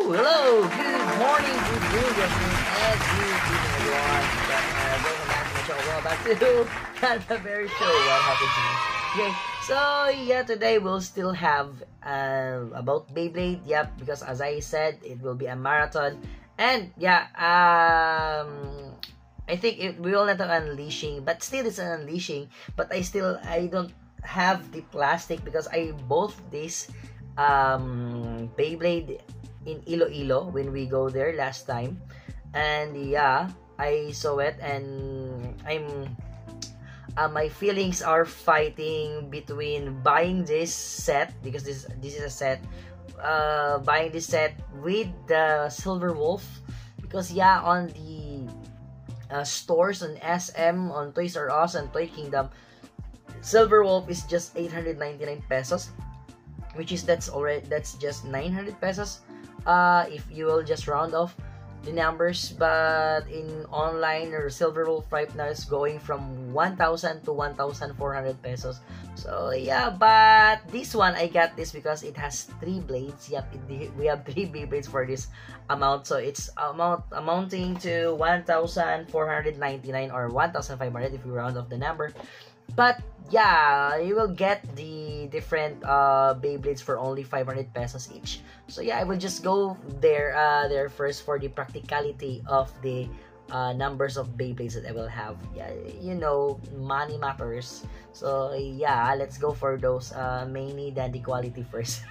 Hello, good morning, good afternoon, and good evening, everyone. Welcome back to my show. Welcome back to the very show. What happened to me? Okay, so yeah, today we'll still have about Beyblade. Yep, because as I said, it will be a marathon, and yeah, I think we will not have unleashing, but still it's an unleashing. But I don't have the plastic because I bought this Beyblade in Iloilo when we go there last time, and yeah, I saw it, and my feelings are fighting between buying this set because this is a set, buying this set with the Silver Wolf, because yeah, on the stores on SM, on Toys R Us and Toy Kingdom, Silver Wolf is just 899 pesos, which is that's just 900 pesos if you will just round off the numbers. But in online, or Silver Wolf right now is going from 1,000 to 1,400 pesos. So yeah, but this one I got this because it has 3 blades. Yep, we have 3 blades for this amount, so it's amounting to 1,499 or 1,500 if we round off the number. But yeah, you will get the different Beyblades for only 500 pesos each. So yeah, I will just go there first for the practicality of the numbers of Beyblades that I will have. Yeah, you know, money matters. So yeah, let's go for those mainly than the quality first.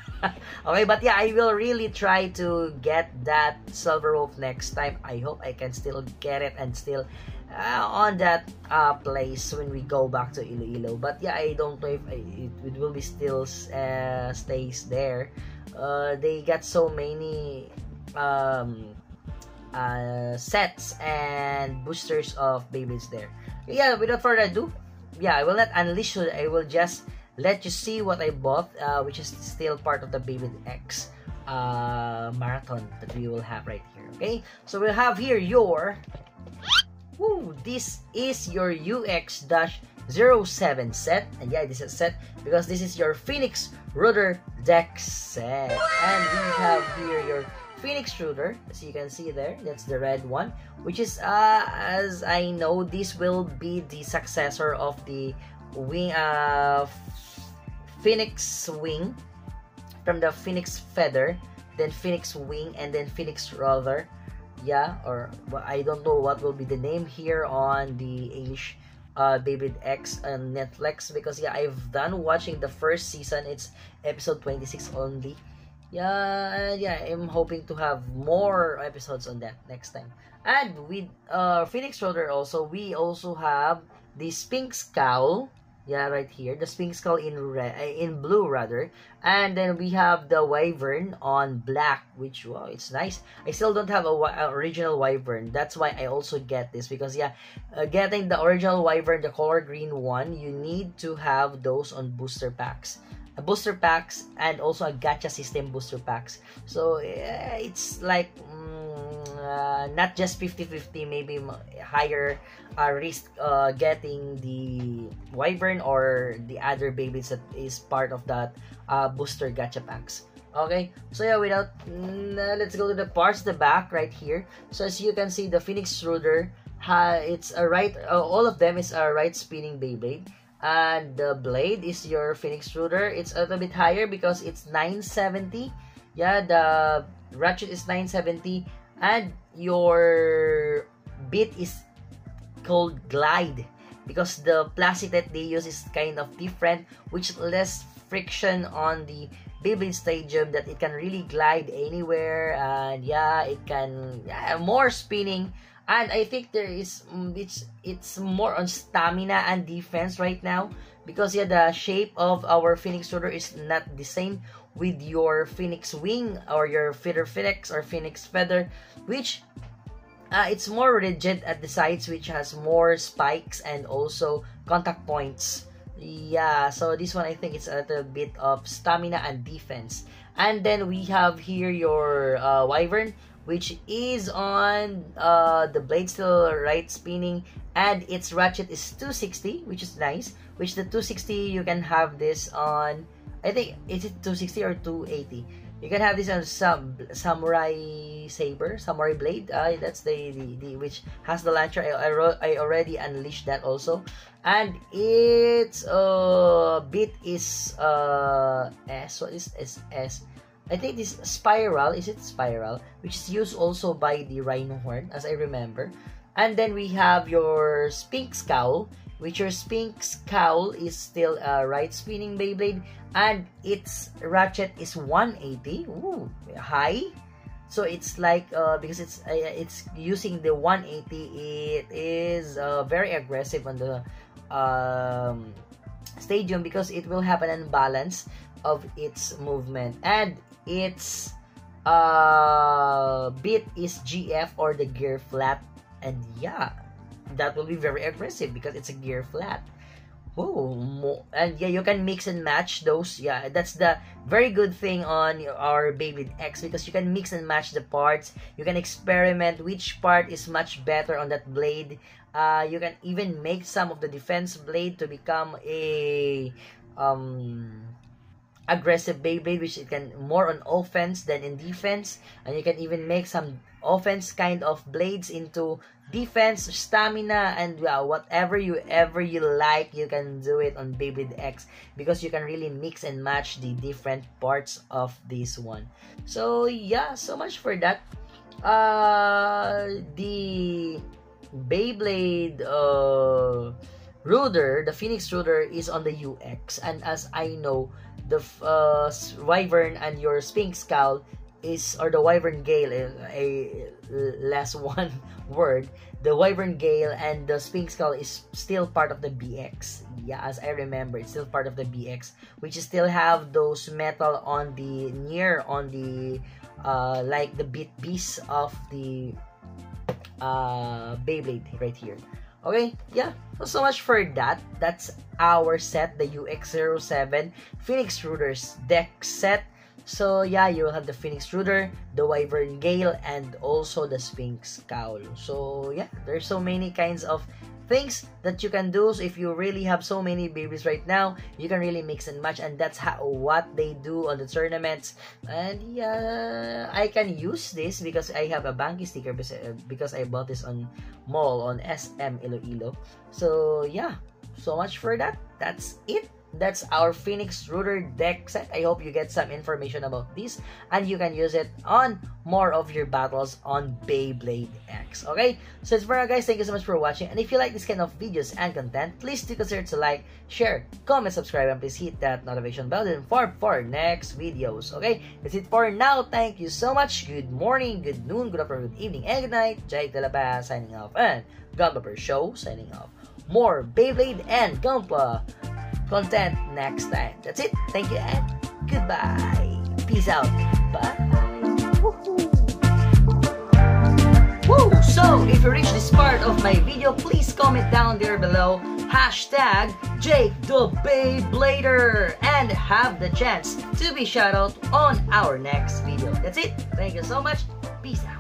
Okay, but yeah, I will really try to get that Silver Wolf next time. I hope I can still get it and still on that place when we go back to Iloilo. But yeah, I don't know if it will be still stays there. They got so many sets and boosters of Beyblades there. Yeah, without further ado, yeah, I will not unleash it. I will just let you see what I bought, which is still part of the Beyblade X marathon that we will have right here. Okay, so we'll have here your this is your UX-07 set, and yeah, this is a set because this is your Phoenix Rudder deck set, and we have here your Phoenix Rudder, as you can see there. That's the red one, which is as I know, this will be the successor of the wing, Phoenix Wing, from the Phoenix Feather, then Phoenix Wing, and then Phoenix Rudder. Yeah, or I don't know what will be the name here on the English Beyblade X on Netflix, because yeah, I've done watching the first season. It's episode 26 only. Yeah, I'm hoping to have more episodes on that next time. And with Phoenix Rudder also, we also have the Sphinx Cowl. Yeah, right here, the Sphinx Cowl in blue rather, and then we have the Wyvern on black, which wow, it's nice. I still don't have a original Wyvern. That's why I also get this, because yeah, getting the original Wyvern, the color green one, you need to have those on booster packs. And also a gacha system booster packs. So it's like not just 50-50, maybe higher risk getting the Wyvern or the other Beyblades that is part of that booster gacha packs. Okay, so yeah, let's go to the parts of the back right here. So as you can see, the Phoenix Rudder, it's a right, all of them is a right spinning Beyblade. And the blade is your Phoenix Rudder. It's a little bit higher because it's 970. Yeah, the ratchet is 970, and your bit is called Glide because the plastic that they use is kind of different, which less friction on the Beyblade Stadium, that it can really glide anywhere, and yeah, it can more spinning. And I think there is it's more on stamina and defense right now, because yeah, the shape of our Phoenix Rudder is not the same with your Phoenix Wing or your Phoenix or Phoenix Feather, which it's more rigid at the sides, which has more spikes and also contact points. Yeah, so this one I think it's a little bit of stamina and defense. And then we have here your Wyvern, which is on the blade still right spinning, and its ratchet is 260, which is nice. Which the 260 you can have this on, I think, is it 260 or 280? You can have this on some samurai saber, samurai blade. That's the which has the launcher. I already unleashed that also, and its bit is S. What is S? I think this spiral. Is it spiral? Which is used also by the rhino horn, as I remember. And then we have your Sphinx Cowl, which your Sphinx Cowl is still a right spinning Beyblade, and its ratchet is 180. Ooh, high. So it's like because it's using the 180, it is very aggressive on the stadium because it will have an imbalance of its movement, and its bit is GF, or the gear flat, and yeah, that will be very aggressive because it's a gear flat. Oh, and yeah, you can mix and match those. Yeah, that's the very good thing on our Beyblade X, because you can mix and match the parts. You can experiment which part is much better on that blade. You can even make some of the defense blade to become a aggressive Beyblade, which it can more on offense than in defense, and you can even make some offense kind of blades into defense, stamina, and whatever you like, you can do it on Beyblade X, because you can really mix and match the different parts of this one. So yeah, so much for that. The Beyblade Ruder, the Phoenix Ruder, is on the UX, and as I know, the Wyvern and your Sphinx Cowl is, or the Wyvern Gale, a less one word, the Wyvern Gale and the Sphinx Cowl is still part of the BX. Yeah, as I remember, it's still part of the BX, which still have those metal on the like the bit piece of the Beyblade right here. Okay, yeah, so much for that. That's our set, the UX07 Phoenix Ruder's deck set. So yeah, you will have the Phoenix Ruder, the Wyvern Gale, and also the Sphinx Cowl. So yeah, there's so many kinds of things that you can do. So if you really have so many babies right now, you can really mix and match, and that's what they do on the tournaments. And yeah, I can use this because I have a Banky sticker, because I bought this on mall on SM Iloilo. So yeah, so much for that. That's it. That's our Phoenix Ruder deck set. I hope you get some information about this, and you can use it on more of your battles on Beyblade X. Okay, so it's for now, guys. Thank you so much for watching, and if you like this kind of videos and content, please do consider to like, share, comment, subscribe, and please hit that notification bell for next videos. Okay, that's it for now. Thank you so much. Good morning, good noon, good afternoon, good evening, and good night. Jake De La Paz signing off, and Gunpla Show signing off. More Beyblade and Gunpla content next time. That's it. Thank you and goodbye. Peace out. Bye. Woohoo. Woo! So, if you reach this part of my video, please comment down there below hashtag Jake the Beyblader and have the chance to be shout out on our next video. That's it. Thank you so much. Peace out.